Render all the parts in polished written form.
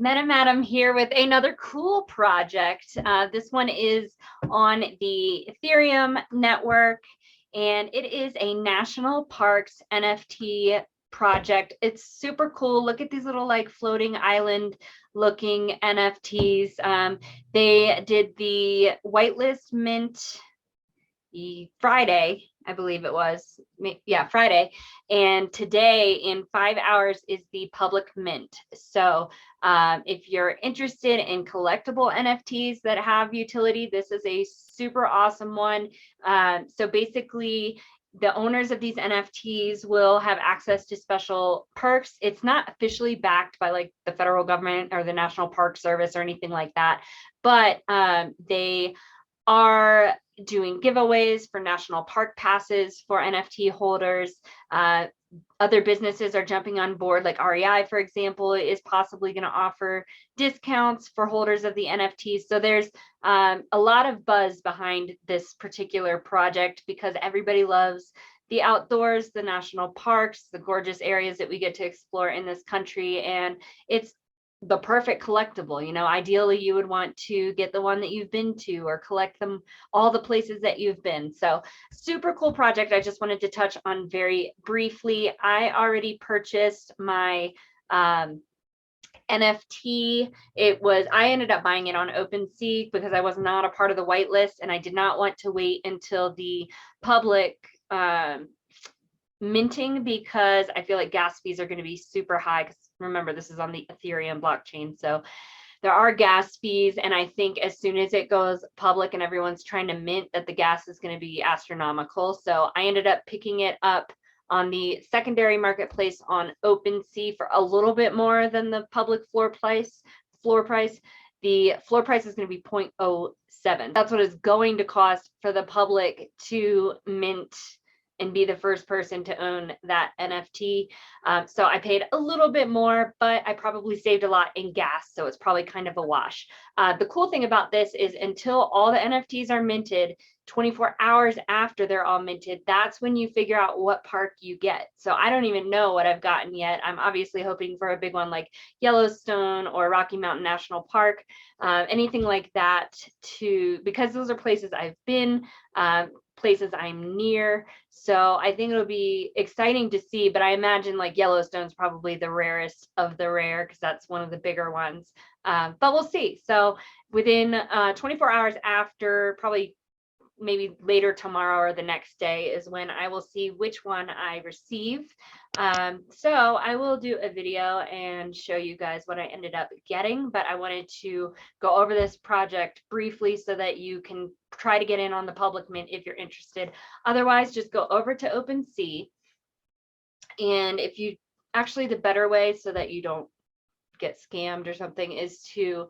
Madam here with another cool project. This one is on the Ethereum network, and it is a National Parks NFT project. It's super cool. Look at these little like floating island looking NFTs. They did the Whitelist mint Friday, I believe it was. Yeah, Friday. And today in 5 hours is the public mint. So if you're interested in collectible NFTs that have utility, this is a super awesome one. So basically, the owners of these NFTs will have access to special perks. It's not officially backed by like the federal government or the National Park Service or anything like that, but they are doing giveaways for national park passes for NFT holders. Other businesses are jumping on board, like REI, for example, is possibly going to offer discounts for holders of the NFTs. So there's a lot of buzz behind this particular project because everybody loves the outdoors, the national parks, the gorgeous areas that we get to explore in this country. And it's the perfect collectible. Ideally you would want to get the one that you've been to or collect them all the places that you've been. So super cool project. I just wanted to touch on very briefly. I already purchased my NFT. I ended up buying it on OpenSea because I was not a part of the whitelist, and I did not want to wait until the public minting because I feel like gas fees are going to be super high. Because remember, this is on the Ethereum blockchain, so there are gas fees, and I think as soon as it goes public and everyone's trying to mint, that the gas is going to be astronomical. So I ended up picking it up on the secondary marketplace on OpenSea for a little bit more than the public floor price. The floor price is going to be 0.07. That's what it's going to cost for the public to mint and be the first person to own that NFT. So I paid a little bit more, but I probably saved a lot in gas. So it's probably kind of a wash. The cool thing about this is until all the NFTs are minted, 24 hours after they're all minted, that's when you figure out what park you get. So I don't even know what I've gotten yet. I'm obviously hoping for a big one like Yellowstone or Rocky Mountain National Park, anything like that, because those are places I've been, places I'm near. So I think it'll be exciting to see, but I imagine like Yellowstone's probably the rarest of the rare because that's one of the bigger ones. But we'll see. So within 24 hours after, probably maybe later tomorrow or the next day, is when I will see which one I receive. So I will do a video and show you guys what I ended up getting, but I wanted to go over this project briefly so that you can try to get in on the public mint if you're interested. Otherwise, just go over to OpenSea. And if you actually, the better way so that you don't get scammed or something is to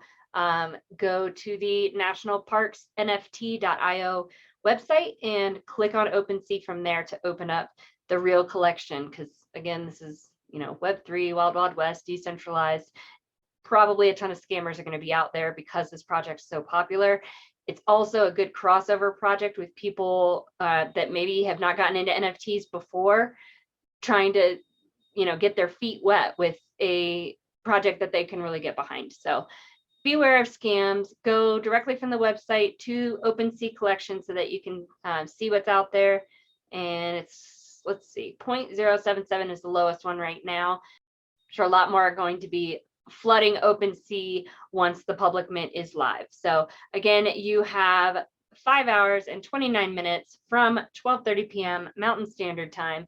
go to the National Parks NFT.io website and click on OpenSea from there to open up the real collection. Because again, this is, Web3, Wild Wild West, decentralized. Probably a ton of scammers are going to be out there because this project's so popular. It's also a good crossover project with people that maybe have not gotten into NFTs before, trying to, get their feet wet with a project that they can really get behind. So beware of scams. Go directly from the website to OpenSea collection so that you can see what's out there. And it's, let's see, 0.077 is the lowest one right now. I'm sure a lot more are going to be flooding OpenSea once the public mint is live. So again, you have 5 hours and 29 minutes from 12:30 p.m. Mountain Standard Time.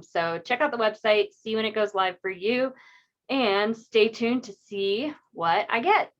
So check out the website, see when it goes live for you, and stay tuned to see what I get.